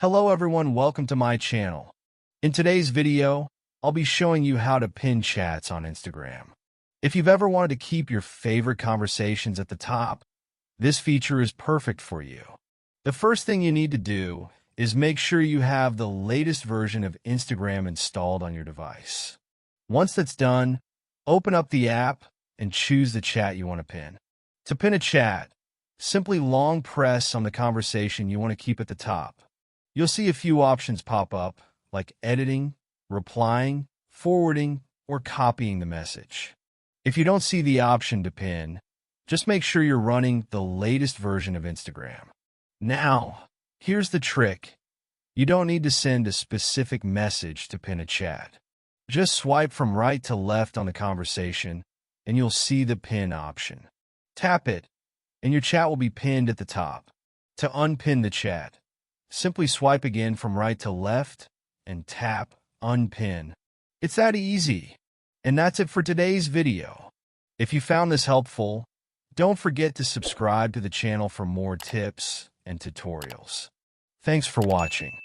Hello everyone, welcome to my channel. In today's video, I'll be showing you how to pin chats on Instagram. If you've ever wanted to keep your favorite conversations at the top, this feature is perfect for you. The first thing you need to do is make sure you have the latest version of Instagram installed on your device. Once that's done, open up the app and choose the chat you want to pin. To pin a chat, simply long press on the conversation you want to keep at the top. You'll see a few options pop up, like editing, replying, forwarding, or copying the message. If you don't see the option to pin, just make sure you're running the latest version of Instagram. Now, here's the trick. You don't need to send a specific message to pin a chat. Just swipe from right to left on the conversation, and you'll see the pin option. Tap it, and your chat will be pinned at the top. To unpin the chat, simply swipe again from right to left and tap Unpin. It's that easy. And that's it for today's video. If you found this helpful, don't forget to subscribe to the channel for more tips and tutorials. Thanks for watching.